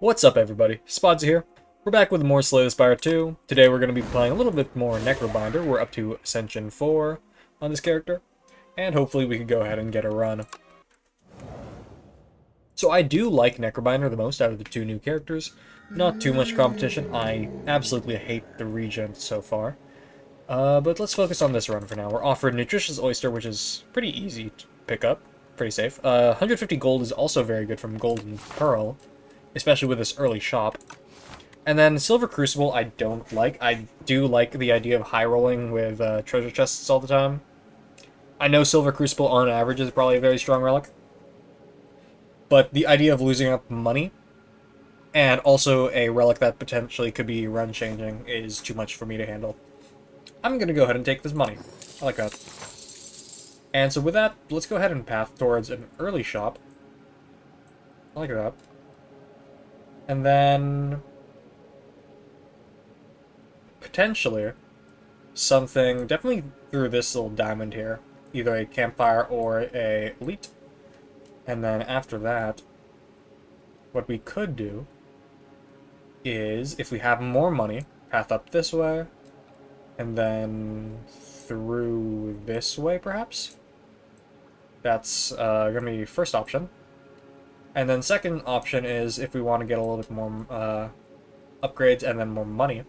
What's up, everybody? Spoddse here. We're back with more Slay The Spire 2. Today we're going to be playing a little bit more Necrobinder. We're up to Ascension 4 on this character, and hopefully we can go ahead and get a run. So I do like Necrobinder the most out of the two new characters. Not too much competition. I absolutely hate the regen so far. But let's focus on this run for now. We're offered Nutritious Oyster, which is pretty easy to pick up. Pretty safe. 150 gold is also very good from Golden Pearl, especially with this early shop. And then Silver Crucible I don't like. I do like the idea of high rolling with treasure chests all the time. I know Silver Crucible on average is probably a very strong relic, but the idea of losing up money and also a relic that potentially could be run changing is too much for me to handle. I'm gonna go ahead and take this money. I like that. And so with that, let's go ahead and path towards an early shop. I like that. And then potentially something definitely through this little diamond here, either a campfire or a elite. And then after that, what we could do is, if we have more money, path up this way, and then through this way perhaps. That's gonna be first option. And then second option is if we want to get a little bit more upgrades and then more money,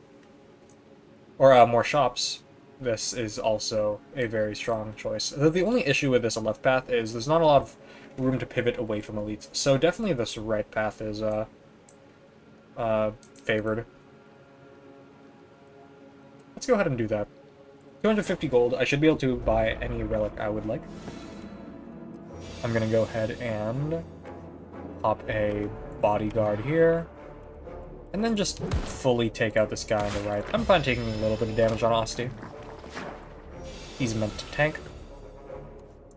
or more shops, this is also a very strong choice. The only issue with this left path is there's not a lot of room to pivot away from elites, so definitely this right path is favored. Let's go ahead and do that. 250 gold, I should be able to buy any relic I would like. I'm gonna go ahead and pop a bodyguard here, and then just fully take out this guy on the right. I'm fine taking a little bit of damage on OSTY. He's meant to tank.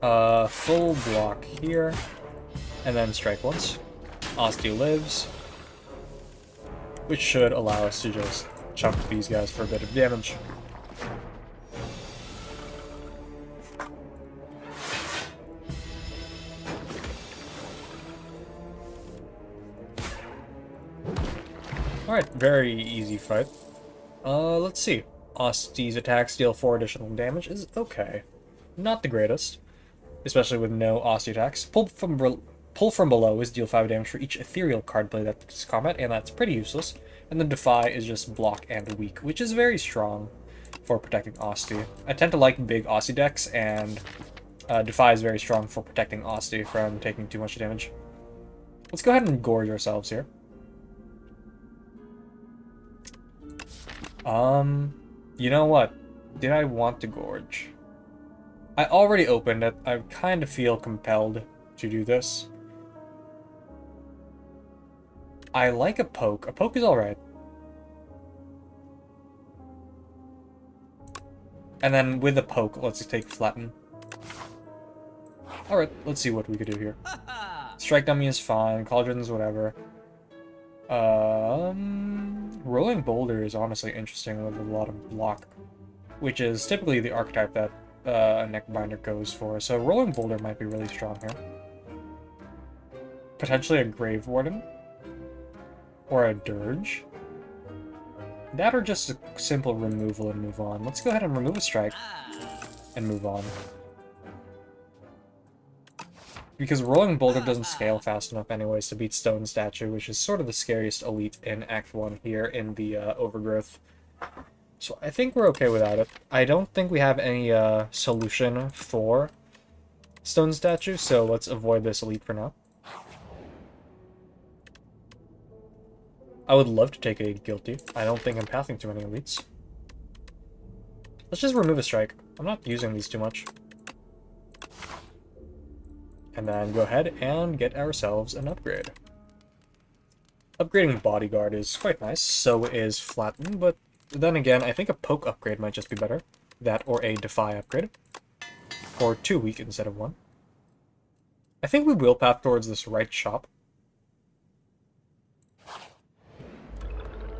Full block here, and then strike once. OSTY lives, which should allow us to just chunk these guys for a bit of damage. Alright, very easy fight. Let's see. OSTY's attacks deal 4 additional damage is okay. Not the greatest, especially with no OSTY attacks. Pull from below is deal 5 damage for each ethereal card play that's combat, and that's pretty useless. And then Defy is just block and weak, which is very strong for protecting OSTY. I tend to like big OSTY decks, and Defy is very strong for protecting OSTY from taking too much damage. Let's go ahead and gorge ourselves here. You know what? Did I want to gorge? I already opened it. I kind of feel compelled to do this. I like a poke. A poke is alright. And then with a poke, let's take flatten. Alright, let's see what we could do here. Strike dummy is fine. Cauldrons, whatever. Rolling Boulder is honestly interesting with a lot of block, which is typically the archetype that a Necrobinder goes for, so Rolling Boulder might be really strong here. Potentially a Grave Warden, or a Dirge. That or just a simple removal and move on. Let's go ahead and remove a strike and move on. Because Rolling Boulder doesn't scale fast enough anyways to beat Stone Statue, which is sort of the scariest elite in Act 1 here in the Overgrowth. So I think we're okay without it. I don't think we have any solution for Stone Statue, so let's avoid this elite for now. I would love to take a Guilty. I don't think I'm pathing too many elites. Let's just remove a strike. I'm not using these too much. And then go ahead and get ourselves an upgrade. Upgrading Bodyguard is quite nice, so is Flatten, but then again, I think a Poke upgrade might just be better. That or a Defy upgrade. Or 2 weak instead of 1. I think we will path towards this right shop.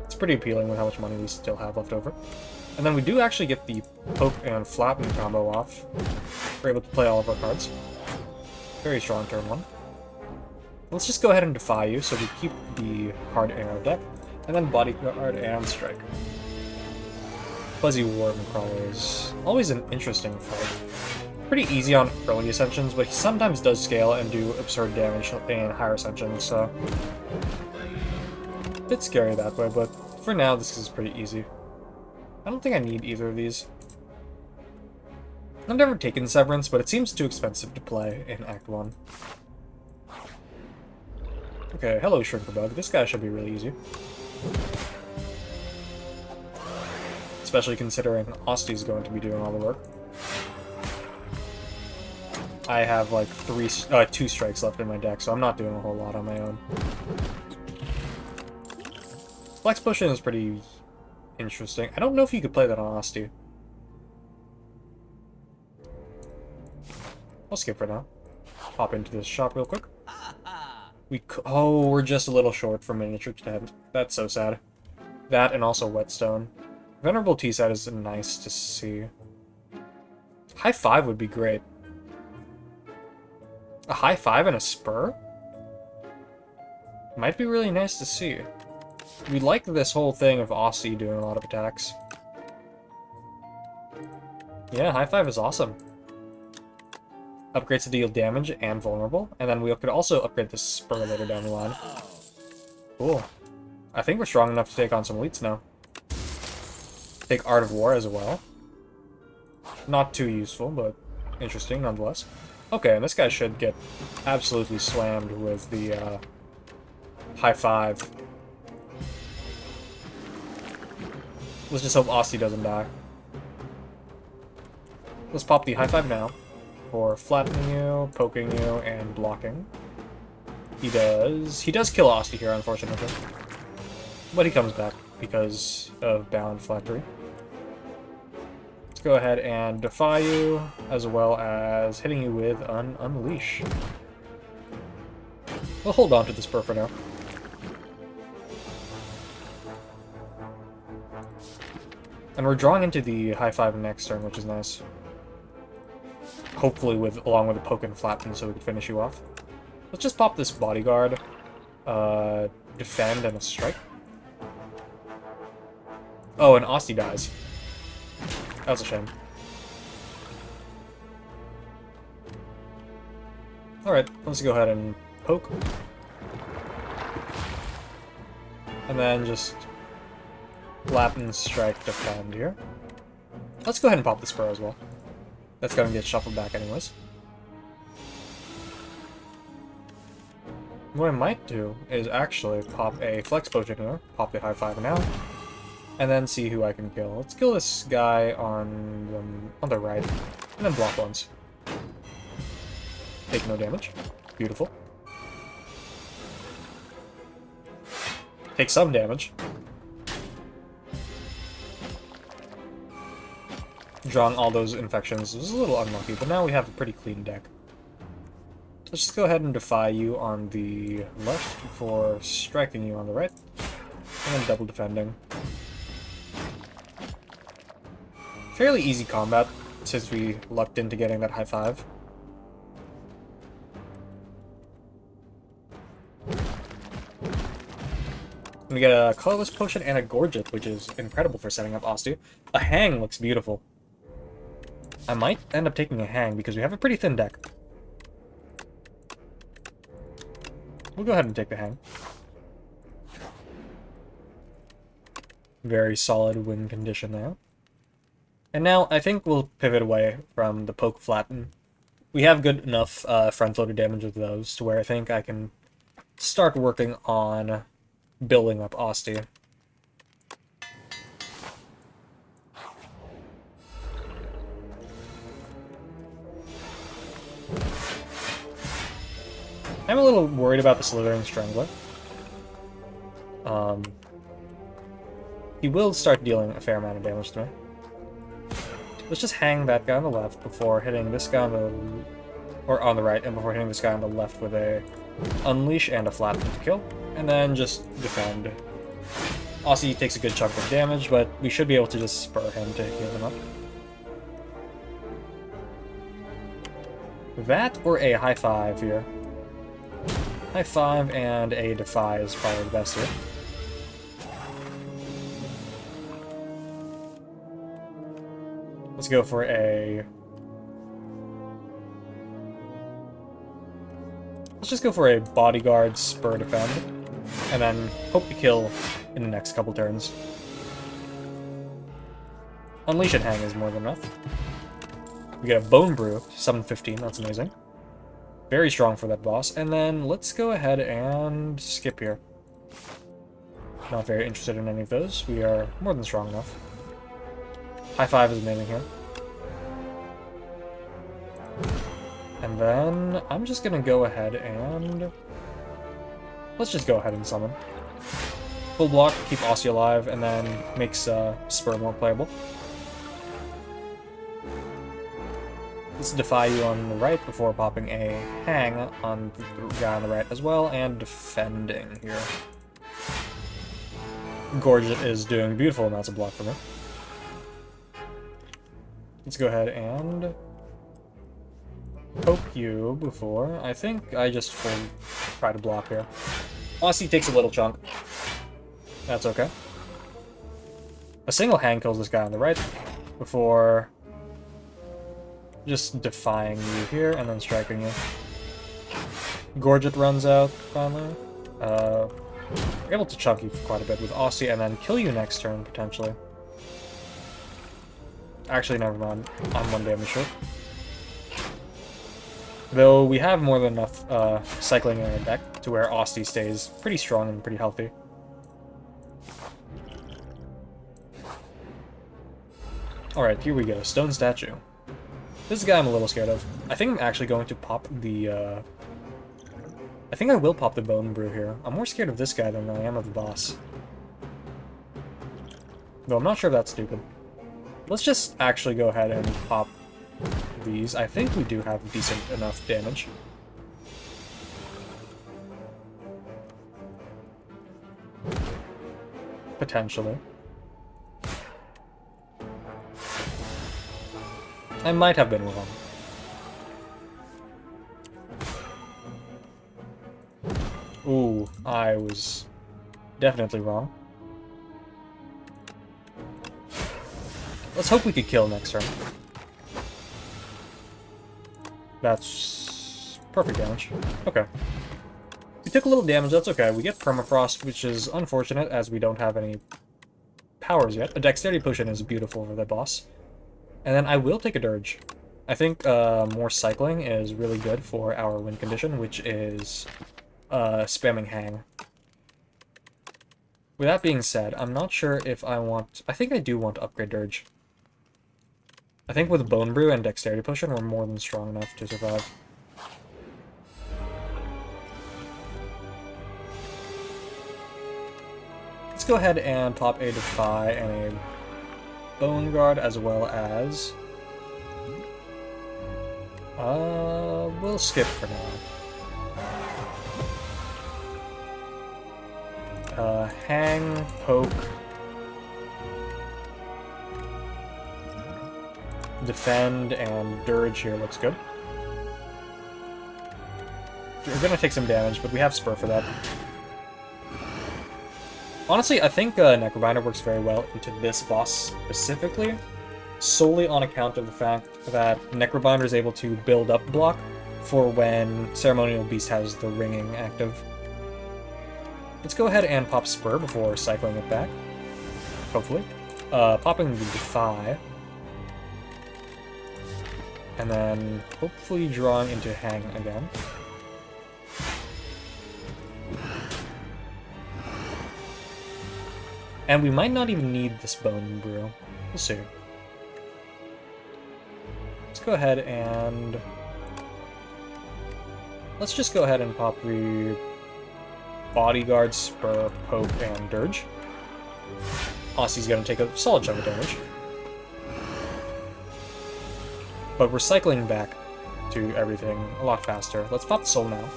It's pretty appealing with how much money we still have left over. And then we do actually get the Poke and Flatten combo off. We're able to play all of our cards. Very strong turn 1. Let's just go ahead and defy you, so we keep the card in our deck, and then bodyguard and strike. Fuzzy Warden Crawler is always an interesting fight. Pretty easy on early Ascensions, but he sometimes does scale and do absurd damage in higher Ascensions, so... a bit scary that way, but for now this is pretty easy. I don't think I need either of these. I've never taken Severance, but it seems too expensive to play in Act 1. Okay, hello Shrinkerbug. This guy should be really easy. Especially considering OSTY is going to be doing all the work. I have like 2 strikes left in my deck, so I'm not doing a whole lot on my own. Flex Potion is pretty interesting. I don't know if you could play that on OSTY. I'll skip for now. Hop into this shop real quick. Oh, we're just a little short for miniature tent. That's so sad. That and also Whetstone. Venerable T-Set is nice to see. High 5 would be great. A high 5 and a spur? Might be really nice to see. We like this whole thing of OSTY doing a lot of attacks. Yeah, high 5 is awesome. Upgrades to deal damage and vulnerable, and then we could also upgrade the spur later down the line. Cool. I think we're strong enough to take on some elites now. Take Art of War as well. Not too useful, but interesting nonetheless. Okay, and this guy should get absolutely slammed with the high 5. Let's just hope OSTY doesn't die. Let's pop the high 5 now. For flattening you, poking you, and blocking. He does kill OSTY here, unfortunately. But he comes back because of Balance Phylactery. Let's go ahead and defy you, as well as hitting you with an Unleash. We'll hold on to the spur for now. And we're drawing into the high 5 next turn, which is nice. Hopefully along with a poke and flatten so we can finish you off. Let's just pop this bodyguard, defend, and a strike. Oh, and OSTY dies. That was a shame. Alright, let's go ahead and poke. And then just flatten, strike, defend here. Let's go ahead and pop the spur as well. That's gonna get shuffled back anyways. What I might do is actually pop a Flex Potion here, pop the high 5 now, and then see who I can kill. Let's kill this guy on the right, and then block once. Take no damage. Beautiful. Take some damage. Drawing all those infections was a little unlucky, but now we have a pretty clean deck. Let's just go ahead and defy you on the left before striking you on the right, and then double defending. Fairly easy combat, since we lucked into getting that high 5. We get a Colorless Potion and a Gorget, which is incredible for setting up OSTY. A Hang looks beautiful. I might end up taking a Hang because we have a pretty thin deck. We'll go ahead and take the Hang. Very solid win condition there. And now I think we'll pivot away from the poke flatten. We have good enough front-loaded damage with those to where I think I can start working on building up OSTY. I'm a little worried about the Slithering Strangler. He will start dealing a fair amount of damage to me. Let's just hang that guy on the left before hitting this guy on the... or on the right, and before hitting this guy on the left with a Unleash and a Flatten to kill. And then just defend. OSTY takes a good chunk of damage, but we should be able to just spur him to heal him up. That or a high 5 here. High 5 and a Defy is probably the best here. Let's go for a... Let's just go for a Bodyguard Spur Defend, and then hope to kill in the next couple turns. Unleash and Hang is more than enough. We get a Bone Brew, 715, that's amazing. Very strong for that boss, and then let's go ahead and skip here. Not very interested in any of those, we are more than strong enough. High 5 is amazing here. And then I'm just gonna go ahead and... Let's just go ahead and summon. Full block, keep OSTY alive, and then makes Spur more playable. Let's Defy you on the right before popping a Hang on the guy on the right as well, and defending here. Gorget is doing beautiful amounts of block for me. Let's go ahead and poke you before. I think I just full try to block here. OSTY takes a little chunk. That's okay. A single Hang kills this guy on the right before just defying you here and then striking you. Gorget runs out finally. We're able to chunk you quite a bit with OSTY and then kill you next turn potentially. Actually, never mind. I'm one damage short. Though we have more than enough cycling in our deck to where OSTY stays pretty strong and pretty healthy. Alright, here we go. Stone Statue. This guy I'm a little scared of. I think I'm actually going to pop the... I think I will pop the Bone Brew here. I'm more scared of this guy than I am of the boss. Though I'm not sure if that's stupid. Let's just actually go ahead and pop these. I think we do have decent enough damage. Potentially. I might have been wrong. Ooh, I was definitely wrong. Let's hope we could kill next turn. That's perfect damage. Okay. We took a little damage, that's okay. We get Permafrost, which is unfortunate as we don't have any powers yet. A Dexterity Potion is beautiful for the boss. And then I will take a Dirge. I think more cycling is really good for our win condition, which is spamming Hang. With that being said, I'm not sure if I want... I think I do want to upgrade Dirge. I think with Bone Brew and Dexterity Potion, we're more than strong enough to survive. Let's go ahead and pop a Defy and a Bone Guard, as well as... we'll skip for now. Hang, Poke... Defend and Dirge here looks good. We're gonna take some damage, but we have Spur for that. Honestly, I think Necrobinder works very well into this boss specifically, solely on account of the fact that Necrobinder is able to build up block for when Ceremonial Beast has the ringing active. Let's go ahead and pop Spur before cycling it back, hopefully. Popping the Defy. And then hopefully drawing into Hang again. And we might not even need this Bone Brew. We'll see. Let's go ahead and... Let's just go ahead and pop the Bodyguard, Spur, Poke, and Dirge. OSTY's gonna take a solid chunk of damage. But we're cycling back to everything a lot faster. Let's pop the Soul now.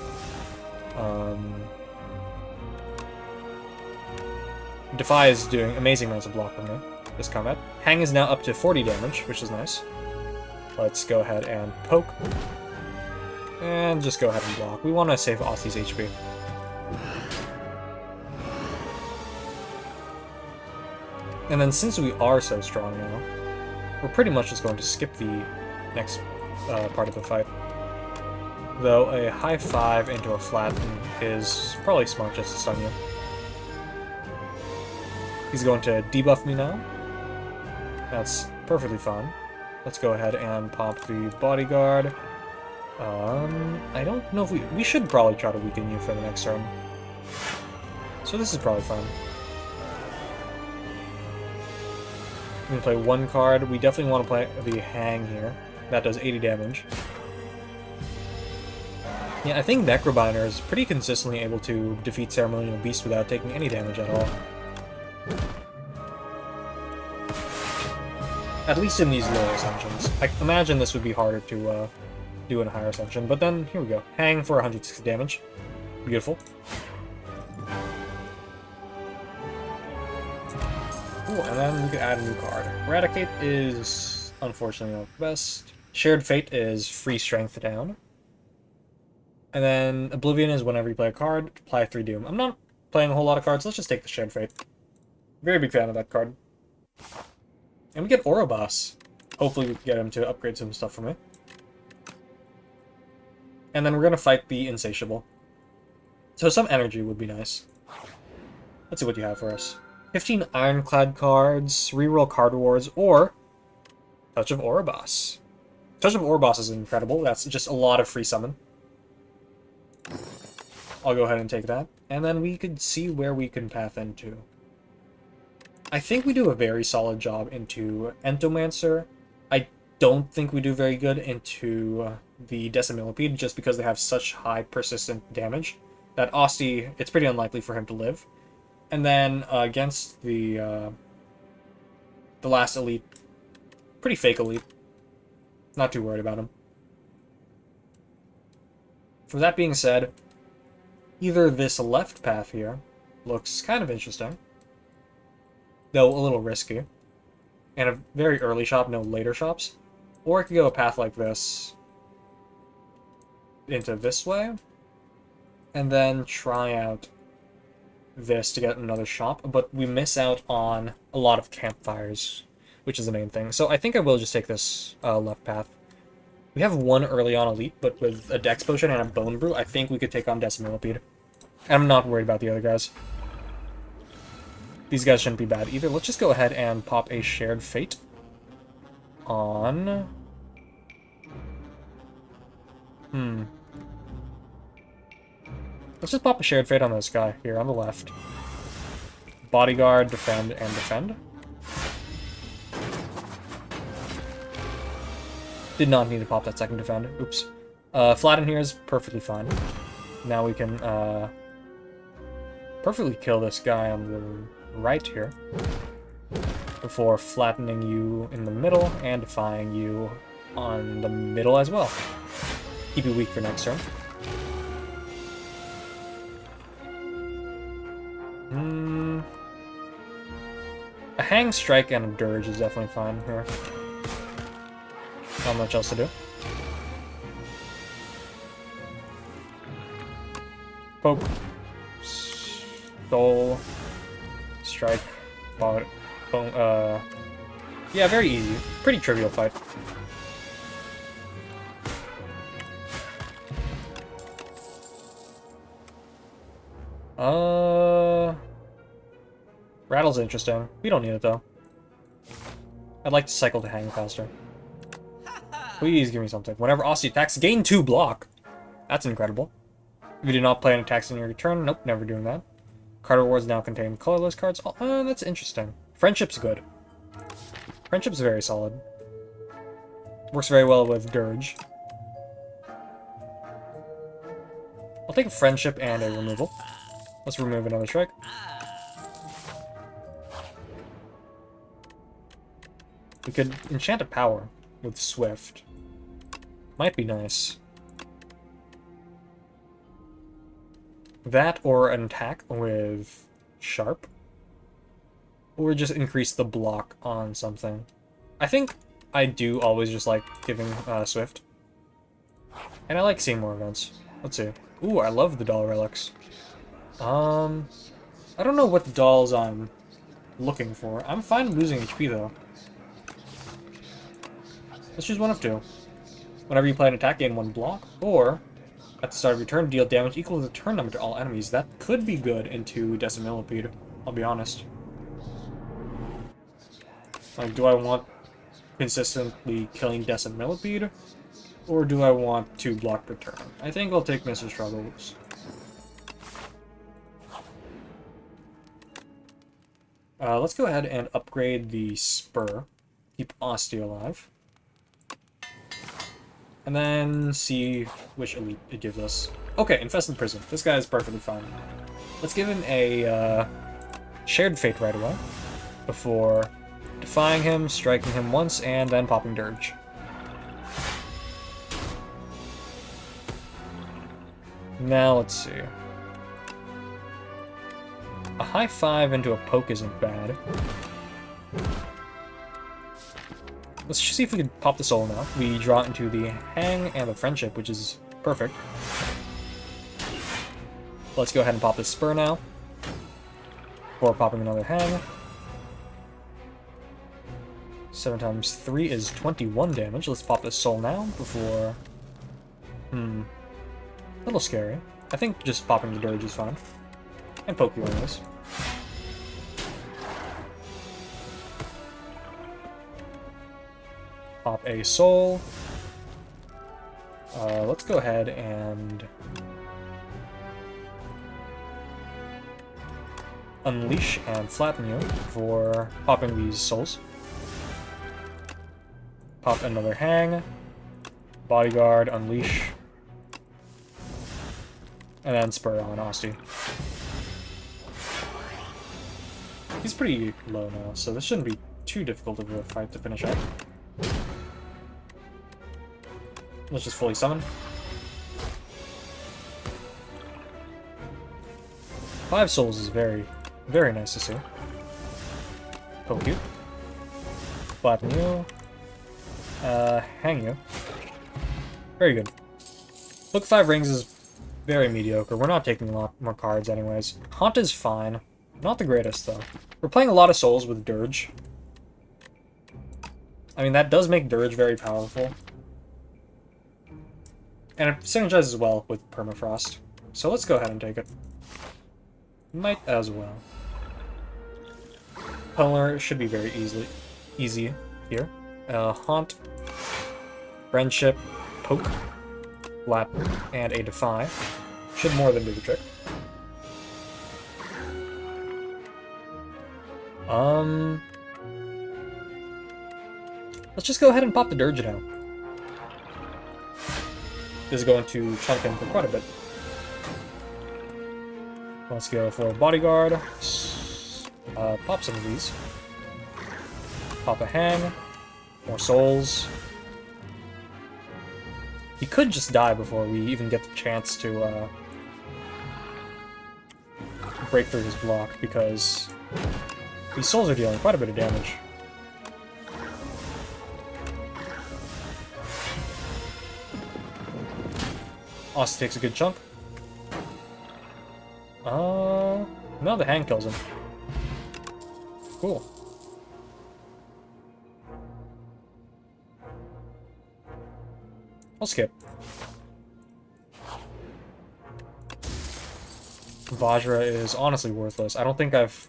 Defy is doing amazing amounts of block for me this combat. Hang is now up to 40 damage, which is nice. Let's go ahead and Poke. And just go ahead and block. We want to save OSTY's HP. And then since we are so strong now, we're pretty much just going to skip the next part of the fight. Though a high 5 into a flatten is probably smart just to stun you. He's going to debuff me now. That's perfectly fine. Let's go ahead and pop the bodyguard. I don't know if we should probably try to weaken you for the next turn. So this is probably fine. I'm gonna play one card. We definitely want to play the Hang here. That does 80 damage. Yeah, I think Necrobinder is pretty consistently able to defeat Ceremonial Beast without taking any damage at all. At least in these lower Ascensions. I imagine this would be harder to do in a higher Ascension, but then, here we go. Hang for 160 damage. Beautiful. Cool, and then we can add a new card. Eradicate is, unfortunately, not the best. Shared Fate is free strength down. And then Oblivion is whenever you play a card, apply 3 Doom. I'm not playing a whole lot of cards, let's just take the Shared Fate. Very big fan of that card. And we get Ouroboros. Hopefully we can get him to upgrade some stuff for me. And then we're going to fight the Insatiable. So some energy would be nice. Let's see what you have for us. 15 Ironclad cards, reroll card rewards, or Touch of Ouroboros. Touch of Ouroboros is incredible. That's just a lot of free summon. I'll go ahead and take that. And then we could see where we can path into. I think we do a very solid job into Entomancer. I don't think we do very good into the Decimillipede, just because they have such high persistent damage that OSTY, it's pretty unlikely for him to live. And then against the last elite, pretty fake elite. Not too worried about him. With that being said, either this left path here looks kind of interesting, though a little risky, and a very early shop, no later shops, or I could go a path like this into this way, and then try out this to get another shop, but we miss out on a lot of campfires, which is the main thing. So I think I will just take this left path. We have one early on elite, but with a Dex Potion and a Bone Brew, I think we could take on Decimillipede. I'm not worried about the other guys. These guys shouldn't be bad either. Let's just go ahead and pop a Shared Fate on... Let's just pop a Shared Fate on this guy here on the left. Bodyguard, defend, and defend. Did not need to pop that second defend. Oops. Flatten here is perfectly fine. Now we can perfectly kill this guy on the right here before flattening you in the middle and defying you on the middle as well. Keep you weak for next turn. A Hang, Strike, and a Dirge is definitely fine here. Not much else to do. Poke. Stole. Strike. Bone. Yeah, very easy. Pretty trivial fight. Rattle's interesting. We don't need it, though. I'd like to cycle to Hang faster. Please give me something. Whenever OSTY attacks, gain 2 block. That's incredible. If you do not play an attack in your turn, nope, never doing that. Card rewards now contain colorless cards. Oh, that's interesting. Friendship's good. Friendship's very solid. Works very well with Dirge. I'll take a Friendship and a removal. Let's remove another strike. We could enchant a power with Swift. Might be nice. That or an attack with Sharp. Or just increase the block on something. I think I do always just like giving Swift. And I like seeing more events. Let's see. Ooh, I love the doll relics. I don't know what dolls I'm looking for. I'm fine losing HP, though. Let's choose one of two. Whenever you play an attack, gain 1 block, or at the start of your turn, deal damage equal to the turn number to all enemies. That could be good into Decimillipede, I'll be honest. Like, do I want consistently killing Decimillipede, or do I want to block per turn? I think I'll take Mr. Struggles. Let's go ahead and upgrade the Spur. Keep OSTY alive. And then see which elite it gives us. Okay, Infested Prison. This guy is perfectly fine. Let's give him a Shared Fate right away, before defying him, striking him once, and then popping Dirge. Now let's see. A high 5 into a poke isn't bad. Let's see if we can pop the soul now. We draw into the Hang and the Friendship, which is perfect. Let's go ahead and pop the Spur now. Before popping another Hang. 7 times 3 is 21 damage. Let's pop the soul now before... A little scary. I think just popping the Dirge is fine. And poke you anyways. Pop a soul. Let's go ahead and unleash and flatten you for popping these souls. Pop another Hang. Bodyguard, unleash. And then Spur on OSTY. He's pretty low now, so this shouldn't be too difficult of a fight to finish up. Let's just fully summon. 5 souls is very, very nice to see. Poke you. Flatten you. Hang you. Very good. Book 5 rings is very mediocre. We're not taking a lot more cards anyways. Haunt is fine. Not the greatest, though. We're playing a lot of souls with Dirge. I mean, that does make Dirge very powerful. And it synergizes well with Permafrost. So let's go ahead and take it. Might as well. Pummeler should be very easy here. Haunt, Friendship, Poke, Lap, and a Defy. Should more than do the trick. Let's just go ahead and pop the Dirge now. This is going to chunk him for quite a bit. Let's go for Bodyguard. Pop some of these. Pop a Hang. More souls. He could just die before we even get the chance to break through his block, because these souls are dealing quite a bit of damage. OSTY takes a good chunk. No, the Hang kills him. Cool. I'll skip. Vajra is honestly worthless. I don't think I've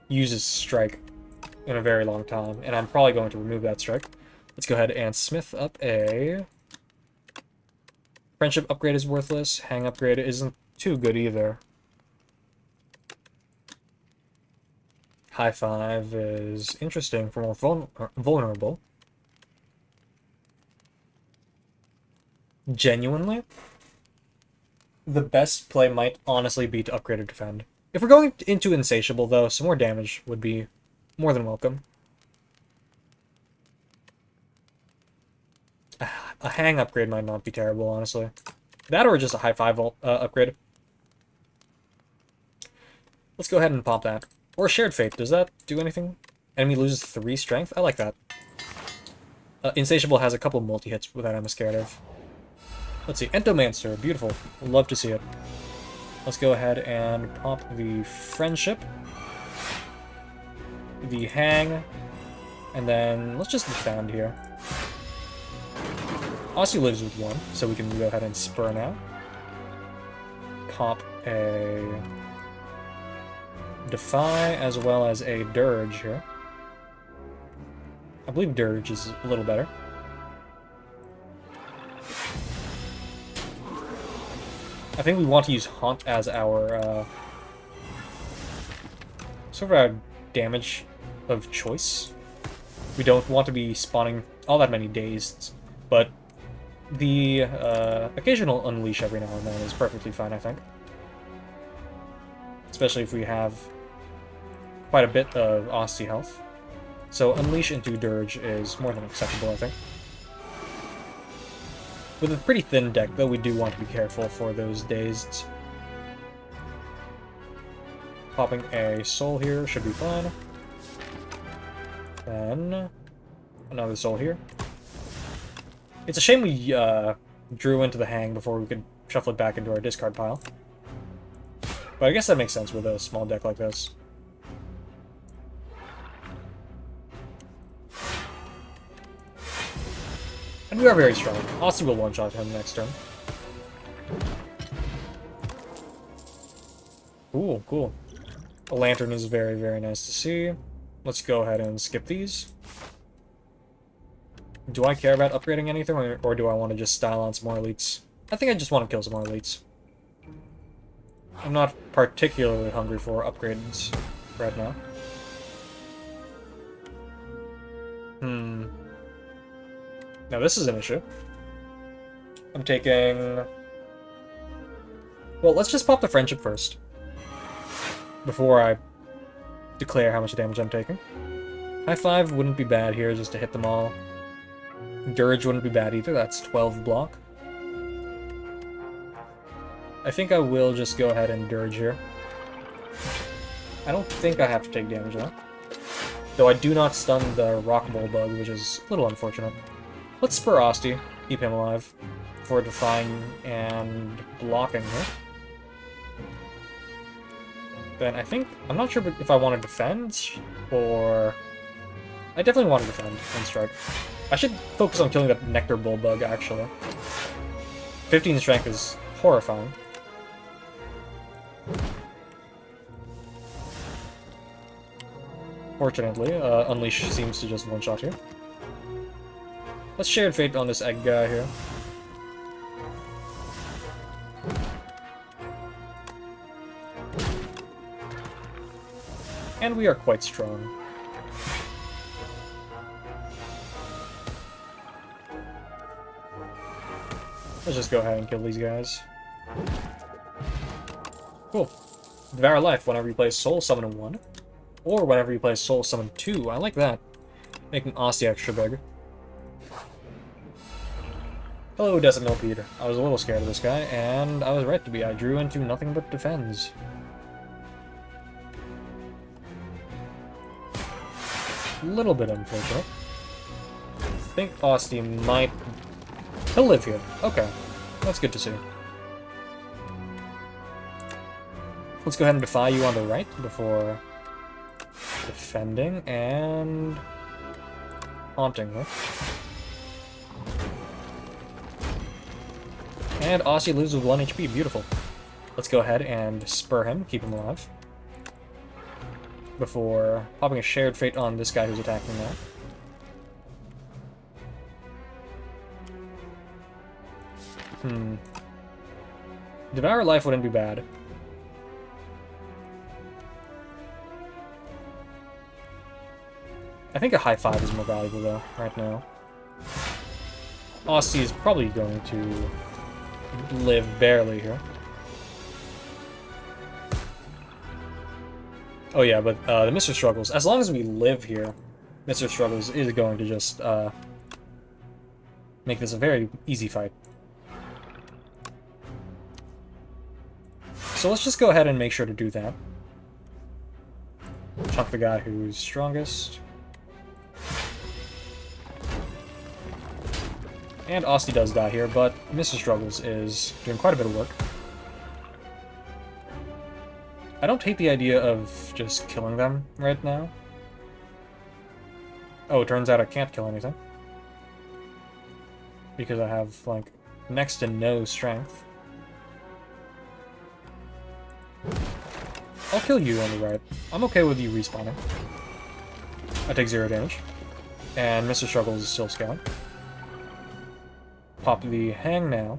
used his strike in a very long time, and I'm probably going to remove that strike. Let's go ahead and smith up a... Friendship upgrade is worthless. Hang upgrade isn't too good either. High 5 is interesting for more vulnerable. Genuinely, the best play might honestly be to upgrade or defend. If we're going into Insatiable, though, some more damage would be more than welcome. A Hang upgrade might not be terrible, honestly. That or just a high 5 upgrade. Let's go ahead and pop that. Or Shared Fate. Does that do anything? Enemy loses 3 strength? I like that. Insatiable has a couple multi-hits that I'm scared of. Let's see, Entomancer, beautiful. Love to see it. Let's go ahead and pop the Friendship, the Hang, and then let's just defend here. OSTY lives with 1, so we can go ahead and spur now. Pop a Defy as well as a Dirge here. I believe Dirge is a little better. I think we want to use Haunt as our sort of our damage of choice. We don't want to be spawning all that many dazed, but the occasional Unleash every now and then is perfectly fine, I think. Especially if we have quite a bit of OSTY health. So Unleash into Dirge is more than acceptable, I think. With a pretty thin deck, though, we do want to be careful for those dazed. Popping a Soul here should be fine. Then another Soul here. It's a shame we drew into the Hang before we could shuffle it back into our discard pile. But I guess that makes sense with a small deck like this. And we are very strong. OSTY will one-shot him next turn. Cool, cool. A Lantern is very, very nice to see. Let's go ahead and skip these. Do I care about upgrading anything, or do I want to just style on some more elites? I think I just want to kill some more elites. I'm not particularly hungry for upgrades right now. Now this is an issue. I'm taking... Well, let's just pop the Friendship first, before I declare how much damage I'm taking. High 5 wouldn't be bad here, just to hit them all. Dirge wouldn't be bad either, that's 12 block. I think I will just go ahead and Dirge here. I don't think I have to take damage though. Though I do not stun the Rock Mole Bug, which is a little unfortunate. Let's spur OSTY, keep him alive, for defying and blocking here. Then I think, I'm not sure if I want to defend, or... I definitely want to defend and strike. I should focus on killing that Nectar Bullbug, actually. 15 strength is horrifying. Fortunately, Unleash seems to just one-shot here. Let's Shared Fate on this egg guy here. And we are quite strong. Let's just go ahead and kill these guys. Cool. Devour Life whenever you play Soul Summon 1. Or whenever you play Soul Summon 2. I like that. Making OSTY extra big. Hello, Desert Millipede. I was a little scared of this guy, and I was right to be. I drew into nothing but defends. A little bit unfortunate. I think OSTY might... He'll live here. Okay. That's good to see. Let's go ahead and defy you on the right before defending and haunting her. And OSTY lives with 1 HP. Beautiful. Let's go ahead and spur him, keep him alive, before popping a Shared Fate on this guy who's attacking now. Devour Life wouldn't be bad. I think a high 5 is more valuable, though, right now. OSTY is probably going to live barely here. Oh yeah, but the Mr. Struggles, as long as we live here, Mr. Struggles is going to just make this a very easy fight. So let's just go ahead and make sure to do that. Chunk the guy who's strongest. And OSTY does die here, but Mr. Struggles is doing quite a bit of work. I don't hate the idea of just killing them right now. Oh, it turns out I can't kill anything. Because I have, like, next to no strength. I'll kill you on the right. I'm okay with you respawning. I take 0 damage. And Mr. Struggles is still scaling. Pop the hang now.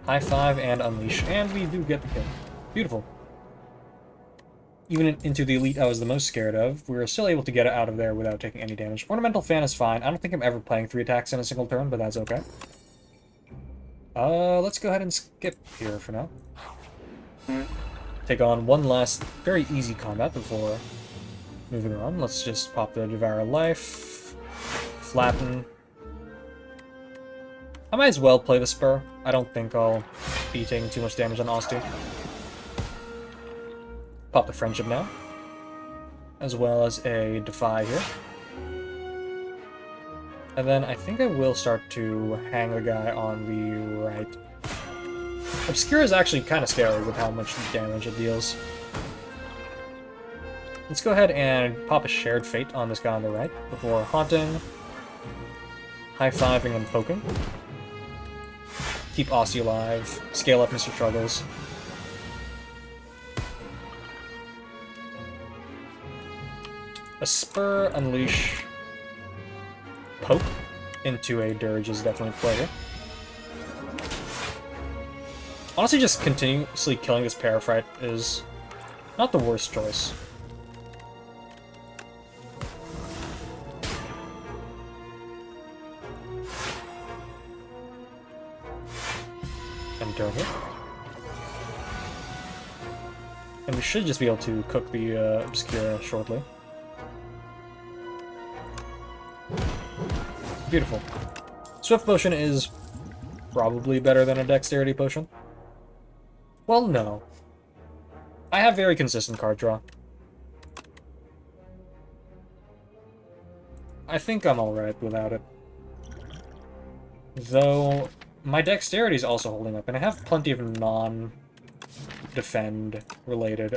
High five and unleash, and we do get the kill. Beautiful. Even into the elite I was the most scared of, we were still able to get it out of there without taking any damage. Ornamental Fan is fine. I don't think I'm ever playing 3 attacks in a single turn, but that's okay. Let's go ahead and skip here for now. Take on one last very easy combat before moving on. Let's just pop the Devour Life, flatten. I might as well play the Spur. I don't think I'll be taking too much damage on OSTY. Pop the Friendship now, as well as a Defy here. And then I think I will start to hang the guy on the right. Obscure is actually kind of scary with how much damage it deals. Let's go ahead and pop a Shared Fate on this guy on the right before haunting, high-fiving, and poking. Keep OSTY alive, scale up Mr. Struggles. A Spur, Unleash, Poke into a Dirge is definitely play here. Honestly, just continuously killing this Paraphrite is not the worst choice. And turn here. And we should just be able to cook the Obscura shortly. Beautiful. Swift Potion is probably better than a Dexterity Potion. Well, no. I have very consistent card draw. I think I'm alright without it. Though, my Dexterity is also holding up, and I have plenty of non-defend related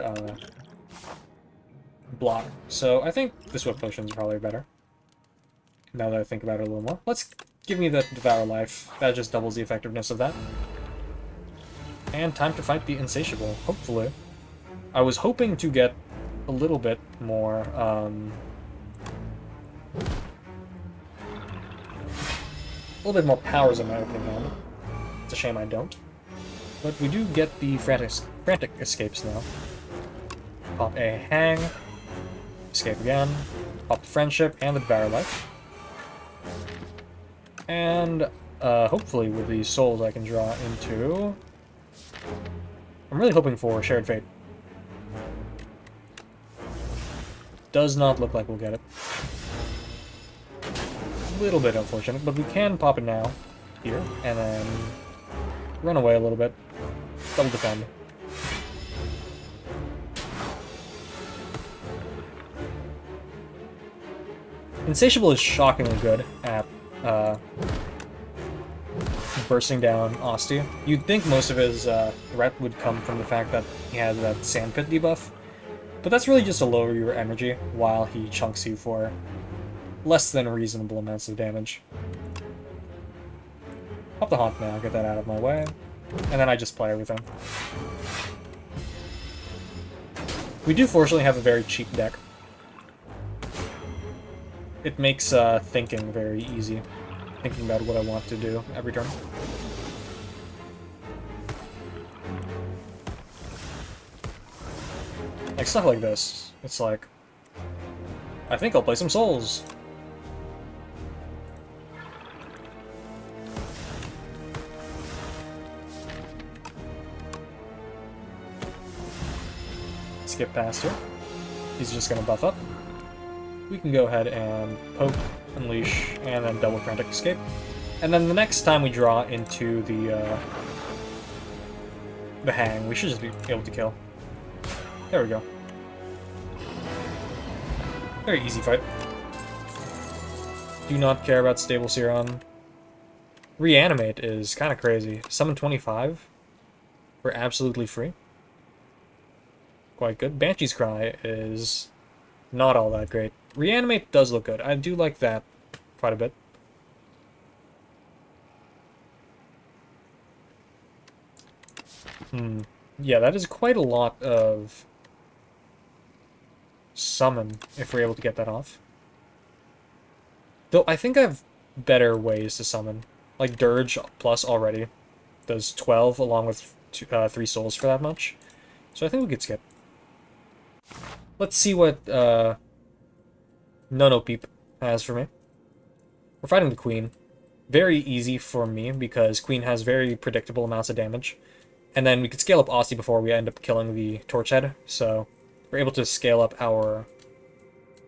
block. So I think the Swift Potion is probably better. Now that I think about it a little more. Let's give me the Devour Life. That just doubles the effectiveness of that. And time to fight the Insatiable, hopefully. I was hoping to get a little bit more, a little bit more powers in my opening hand. It's a shame I don't. But we do get the frantic escapes now. Pop a hang, escape again, pop the Friendship and the Devour Life. And hopefully with these souls I can draw into... I'm really hoping for Shared Fate. Does not look like we'll get it. A little bit unfortunate, but we can pop it now. Here, and then run away a little bit. Double defend. Insatiable is shockingly good at bursting down OSTY. You'd think most of his threat would come from the fact that he has that Sandpit debuff, but that's really just to lower your energy while he chunks you for less than reasonable amounts of damage. Pop the Haunt now, get that out of my way, and then I just play everything. We do fortunately have a very cheap deck. It makes thinking very easy. Thinking about what I want to do every turn. Like stuff like this. It's like, I think I'll play some souls. Skip past here. He's just gonna buff up. We can go ahead and poke, unleash, and then double frantic escape. And then the next time we draw into the hang, we should just be able to kill. There we go. Very easy fight. Do not care about Stable Serum. Reanimate is kind of crazy. Summon 25 for absolutely free. Quite good. Banshee's Cry is not all that great. Reanimate does look good. I do like that quite a bit. Yeah, that is quite a lot of summon, if we're able to get that off. Though, I think I have better ways to summon. Like, Dirge Plus already does 12, along with 3 souls for that much. So I think we could skip. Let's see what Nono Peep has for me. We're fighting the Queen. Very easy for me, because Queen has very predictable amounts of damage. And then we could scale up OSTY before we end up killing the Torch Head, so we're able to scale up our...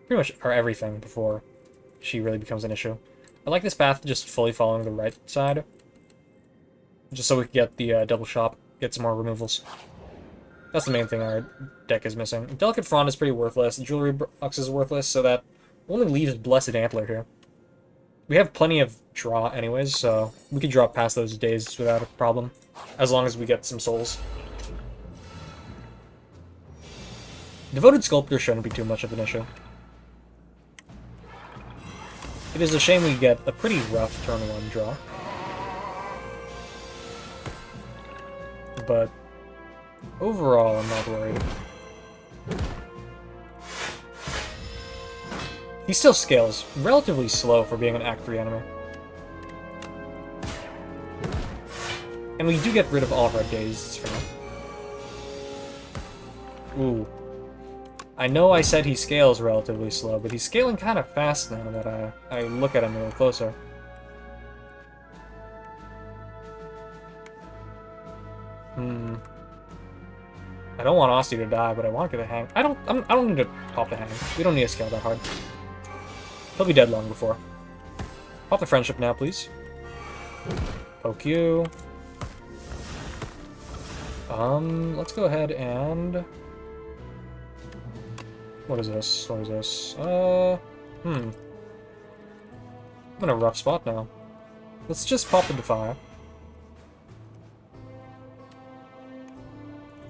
pretty much our everything before she really becomes an issue. I like this path just fully following the right side, just so we can get the double shop, get some more removals. That's the main thing our deck is missing. Delicate Frond is pretty worthless, Jewelry Box is worthless, so that only leaves Blessed Antler here. We have plenty of draw anyways, so we could draw past those days without a problem, as long as we get some souls. Devoted Sculptor shouldn't be too much of an issue. It is a shame we get a pretty rough turn 1 draw. But overall, I'm not worried. He still scales relatively slow for being an Act 3 enemy. And we do get rid of all of our dazes for now. Ooh. I know I said he scales relatively slow, but he's scaling kind of fast now that I look at him a little closer. I don't want OSTY to die, but I want to get a hang. I don't need to pop the hang. We don't need to scale that hard. He'll be dead long before. Pop the friendship now, please. Poke you. Let's go ahead and... What is this? What is this? I'm in a rough spot now. Let's just pop the Defy.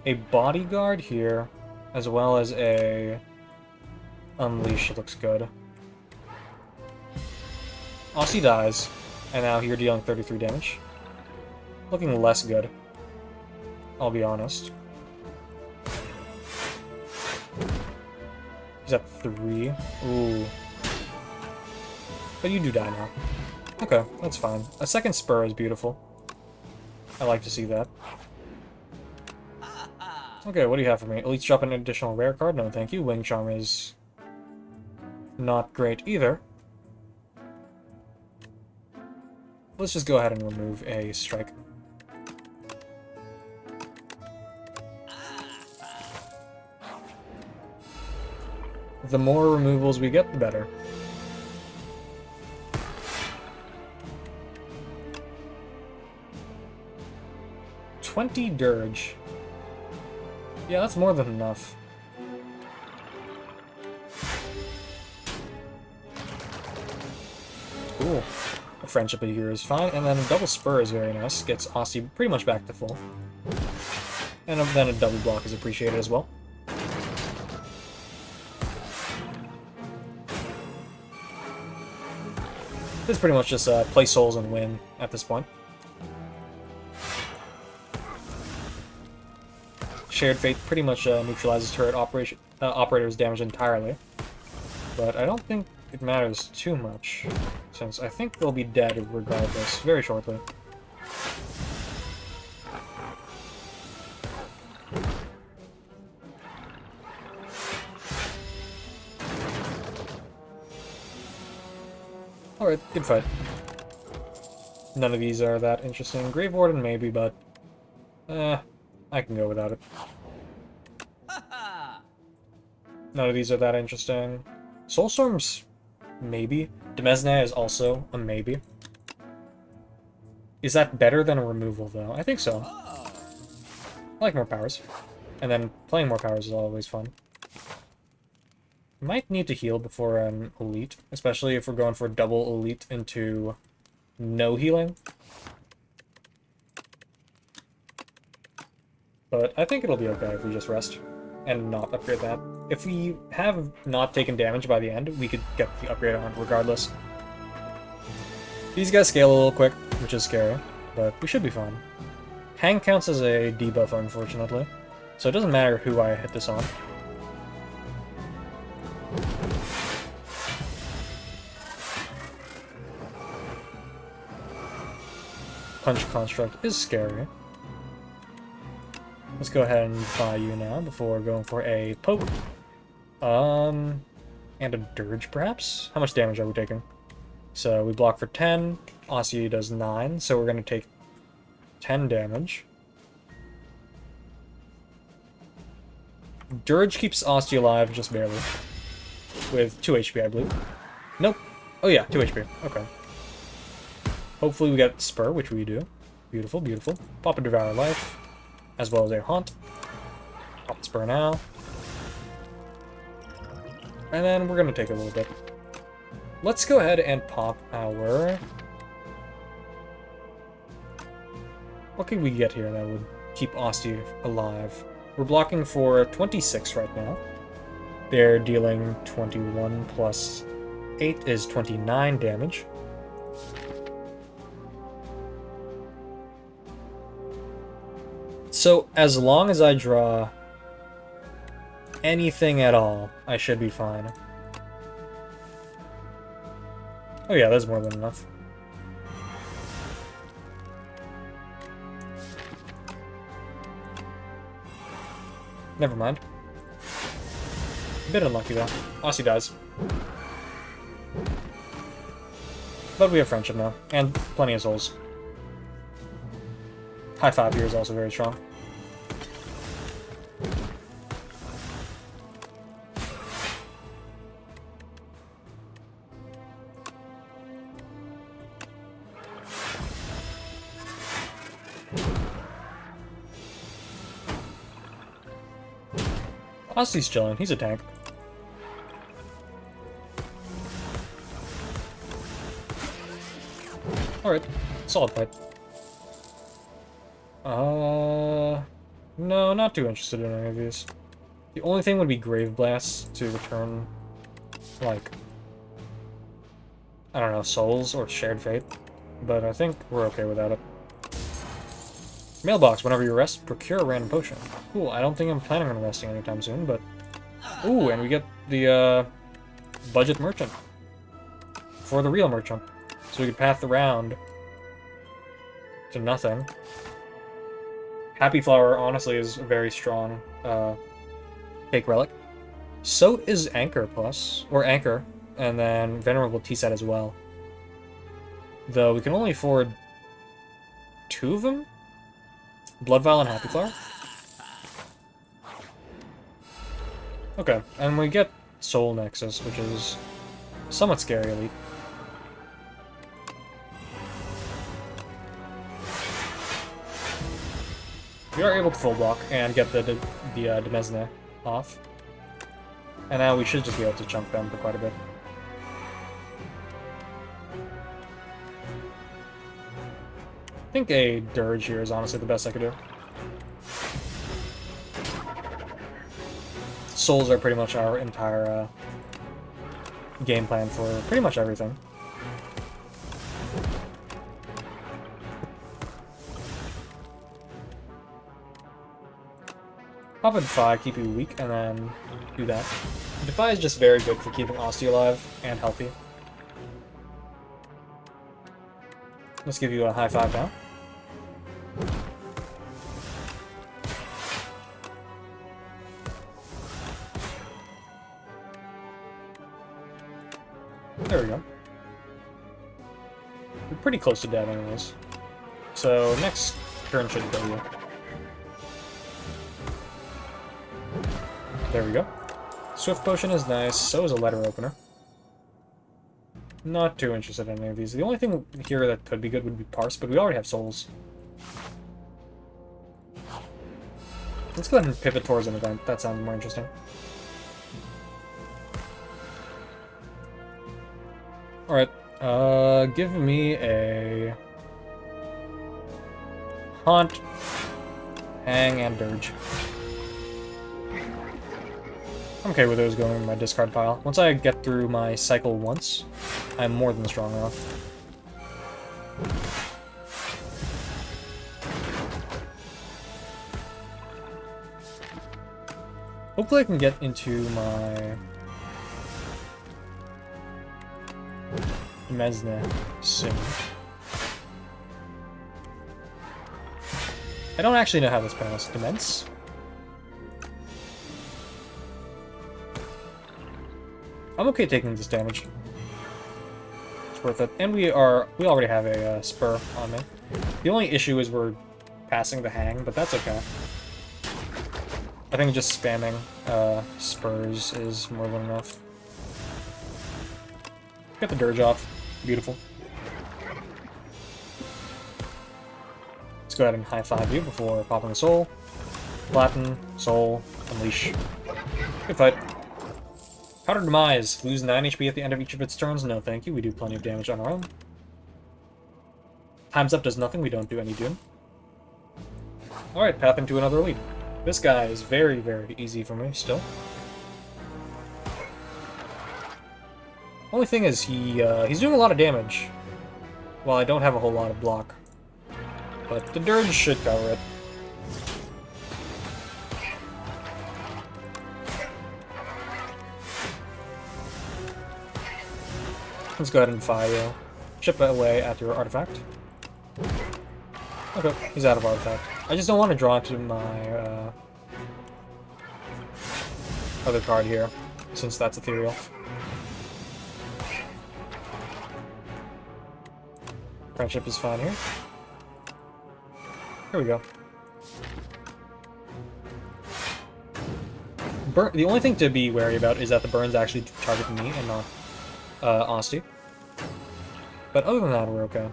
A Bodyguard here, as well as a Unleash looks good. OSTY dies, and now you're dealing 33 damage. Looking less good, I'll be honest. He's at 3. Ooh. But you do die now. Okay, that's fine. A second Spur is beautiful. I like to see that. Okay, what do you have for me? At least drop an additional rare card? No, thank you. Wing Charm is not great either. Let's just go ahead and remove a strike. The more removals we get, the better. $20 Dirge. Yeah, that's more than enough. Cool. A friendship here is fine, and then a double Spur is very nice. Gets OSTY pretty much back to full. And then a double block is appreciated as well. This is pretty much just play souls and win at this point. Shared Fate pretty much neutralizes turret operator's damage entirely. But I don't think it matters too much, since I think they'll be dead regardless, very shortly. Alright, good fight. None of these are that interesting. Grave Warden maybe, but... I can go without it. None of these are that interesting. Soulstorm's maybe. Demesne is also a maybe. Is that better than a removal, though? I think so. I like more powers. And then playing more powers is always fun. Might need to heal before an elite, especially if we're going for double elite into no healing. But I think it'll be okay if we just rest and not upgrade that. If we have not taken damage by the end, we could get the upgrade on regardless. These guys scale a little quick, which is scary, but we should be fine. Hang counts as a debuff, unfortunately, so it doesn't matter who I hit this on. Punch Construct is scary. Let's go ahead and buy you now before going for a poke. And a dirge, perhaps? How much damage are we taking? So we block for 10, OSTY does 9, so we're going to take 10 damage. Dirge keeps OSTY alive just barely. With 2 HP, I believe. Nope. Oh yeah, 2 HP. Okay. Hopefully we get Spur, which we do. Beautiful, beautiful. Pop a Devour Life, as well as a Haunt. Pop Spur now. And then we're going to take a little bit. Let's go ahead and pop our... What could we get here that would keep OSTY alive? We're blocking for 26 right now. They're dealing 21 plus 8 is 29 damage. So, as long as I draw anything at all, I should be fine. Oh yeah, that's more than enough. Never mind. A bit unlucky though. OSTY dies. But we have friendship now, and plenty of souls. High 5 here is also very strong. OSTY's chilling, he's a tank. Alright, solid fight. No, not too interested in any of these. The only thing would be Grave Blast to return, like, I don't know, souls or Shared Fate. But I think we're okay without it. Mailbox, whenever you rest, procure a random potion. Cool, I don't think I'm planning on resting anytime soon, but... Ooh, and we get the, budget merchant. For the real merchant. So we could path the round to nothing. Happy Flower, honestly, is a very strong, fake relic. So is Anchor Plus, or Anchor, and then Venerable T-Set as well. Though we can only afford 2 of them? Blood Vial and Happy Flower? Okay, and we get Soul Nexus, which is somewhat scary elite. We are able to full block and get the Demesne off. And now we should just be able to chunk them for quite a bit. I think a Dirge here is honestly the best I could do. Souls are pretty much our entire game plan for pretty much everything. Pop a Defy, keep you weak, and then do that. Defy is just very good for keeping OSTY alive and healthy. Let's give you a high 5 now. There we go. We're pretty close to dead anyways. So next turn should go you. There we go. Swift Potion is nice, so is a Letter Opener. Not too interested in any of these. The only thing here that could be good would be Parse, but we already have Souls. Let's go ahead and pivot towards an event. That sounds more interesting. Alright, give me a Haunt, Hang, and Dirge. I'm okay with those going in my discard pile. Once I get through my cycle once, I'm more than strong enough. Hopefully I can get into my Mesne soon. I don't actually know how this pronounced. Demence? I'm okay taking this damage. It's worth it. And we already have a spur on me. The only issue is we're passing the hang, but that's okay. I think just spamming spurs is more than enough. Get the dirge off. Beautiful. Let's go ahead and high-five you before popping the soul. Flatten, soul, unleash. Good fight. Powder Demise. Lose 9 HP at the end of each of its turns. No thank you, we do plenty of damage on our own. Time's Up does nothing, we don't do any doom. Alright, path into another lead. This guy is very, very easy for me, still. Only thing is, he's doing a lot of damage. Well, I don't have a whole lot of block. But the Dirge should cover it. Let's go ahead and fire. Chip away at your artifact. Okay, he's out of artifact. I just don't want to draw into my other card here, since that's ethereal. Friendship is fine here. Here we go. The only thing to be wary about is that the burns actually target me and not OSTY. But other than that, we're okay.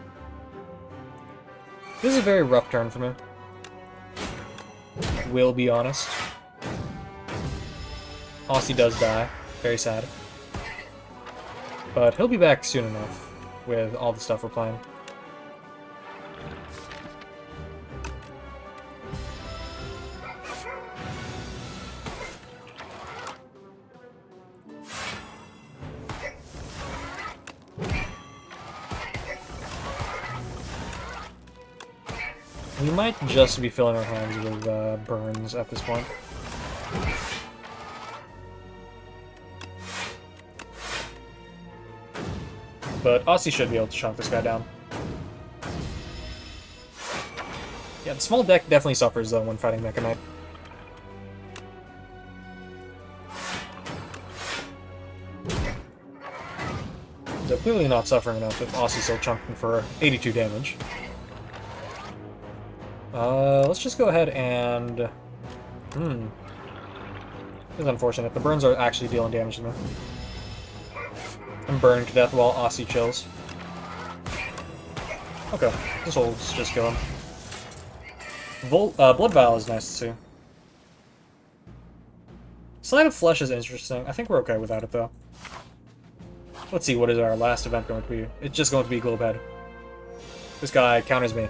This is a very rough turn for me. Will be honest. OSTY does die. Very sad. But he'll be back soon enough with all the stuff we're playing. We might just be filling our hands with burns at this point. But OSTY should be able to chunk this guy down. Yeah, the small deck definitely suffers though when fighting Mecha Knight. They're clearly not suffering enough if OSTY's still chunking for 82 damage. Let's just go ahead and... It's unfortunate. The burns are actually dealing damage to me. I'm burning to death while OSTY chills. Okay, this will just kill him. Blood Vial is nice to see. Slide of Flesh is interesting. I think we're okay without it, though. Let's see, what is our last event going to be? It's just going to be Globehead. This guy counters me.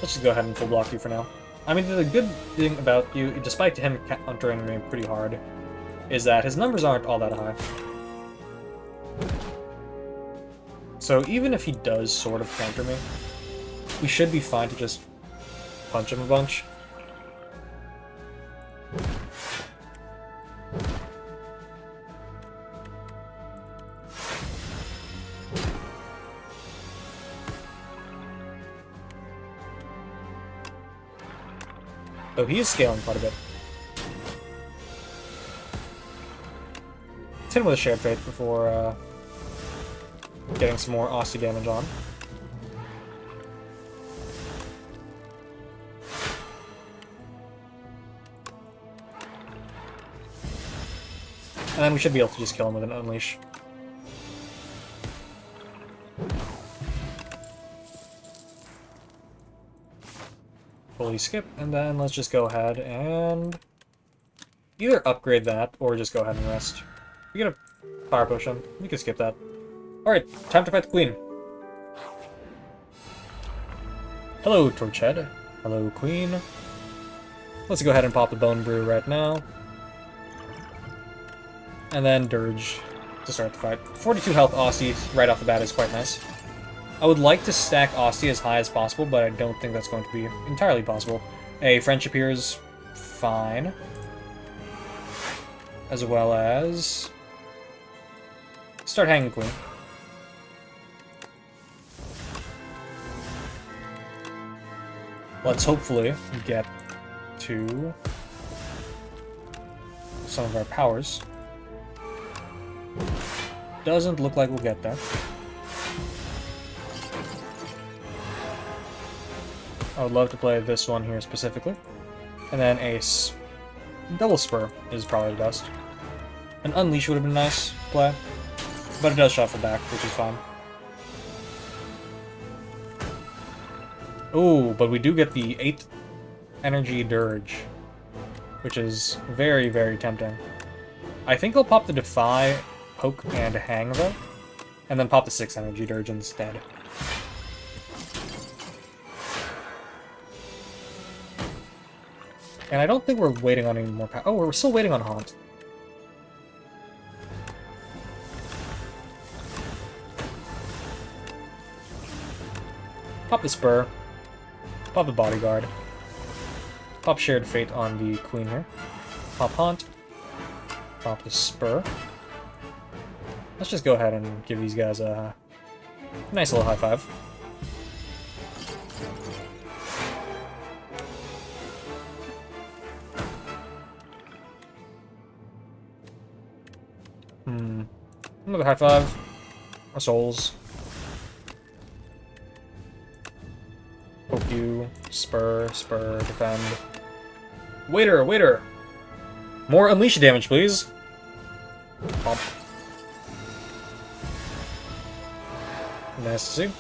Let's just go ahead and full block you for now. I mean, the good thing about you, despite him countering me pretty hard, is that his numbers aren't all that high. So even if he does sort of counter me, we should be fine to just punch him a bunch. Though he is scaling quite a bit. Let's hit him with a Shared Fate before getting some more OSTY damage on. And then we should be able to just kill him with an Unleash. Fully skip, and then let's just go ahead and Either upgrade that, or just go ahead and rest. We get a fire potion. We can skip that. Alright, time to fight the queen. Hello, Torchhead. Hello, queen. Let's go ahead and pop the Bone Brew right now. And then Dirge to start the fight. 42 health OSTY right off the bat is quite nice. I would like to stack OSTY as high as possible, but I don't think that's going to be entirely possible. A Friendship here is fine. As well as... start hanging queen. Let's hopefully get to some of our powers. Doesn't look like we'll get there. I would love to play this one here specifically. And then a double spur is probably the best. An unleash would have been a nice play, but it does shuffle back, which is fine. Ooh, but we do get the 8 energy Dirge, which is very, very tempting. I think I'll pop the Defy, Poke, and Hang, though, and then pop the 6 energy Dirge instead. And I don't think we're waiting on any more power. Oh, we're still waiting on Haunt. Pop the Spur. Pop the Bodyguard. Pop Shared Fate on the Queen here. Pop Haunt. Pop the Spur. Let's just go ahead and give these guys a nice little high five. Another high five. Our souls. Poke you. Spur, spur, defend. Waiter, waiter! More unleash damage, please. Pop. Nice to see.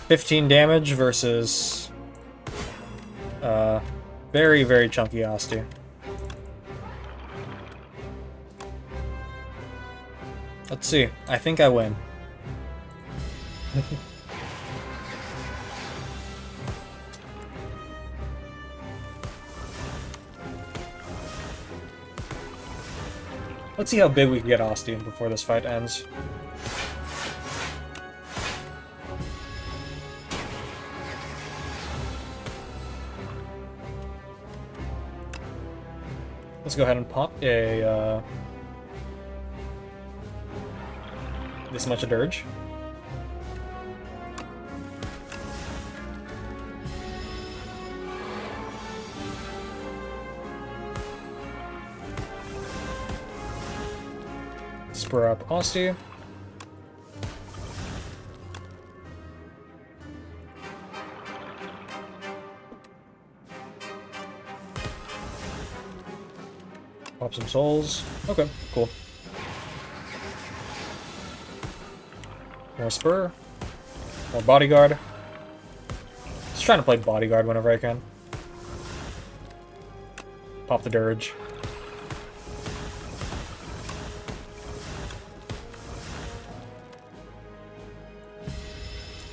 15 damage versus very, very chunky OSTY. Let's see. I think I win. Let's see how big we can get OSTY before this fight ends. Let's go ahead and pop a this much a Dirge. Spur up OSTY. Pop some souls. Okay, cool. More Spur. More Bodyguard. Just trying to play Bodyguard whenever I can. Pop the Dirge.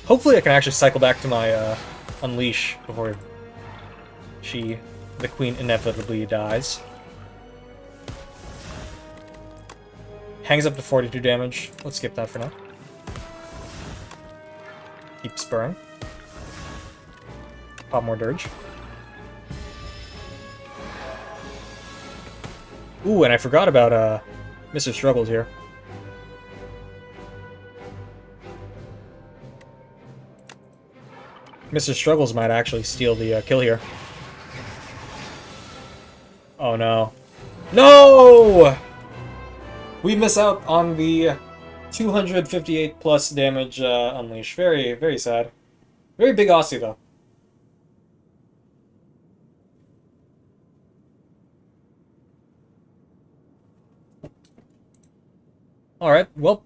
Hopefully I can actually cycle back to my Unleash before the Queen, inevitably dies. Hangs up to 42 damage. Let's skip that for now. Keep spurring. Pop more Dirge. Ooh, and I forgot about Mr. Struggles here. Mr. Struggles might actually steal the kill here. Oh no. No! We miss out on the 258 plus damage Unleash. Very, very sad. Very big OSTY though. Alright, well,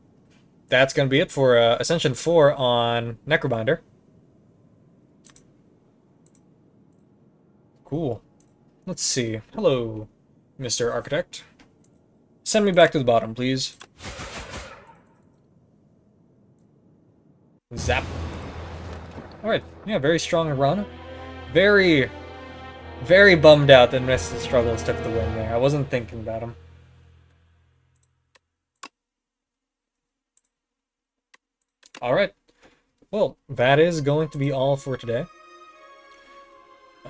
that's going to be it for Ascension 4 on Necrobinder. Cool. Let's see. Hello. Mr. Architect. Send me back to the bottom, please. Zap. Alright, yeah, very strong run. Very bummed out that Mr. Struggles took the win there. I wasn't thinking about him. Alright. Well, that is going to be all for today.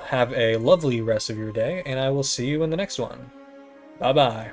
Have a lovely rest of your day, and I will see you in the next one. Bye-bye.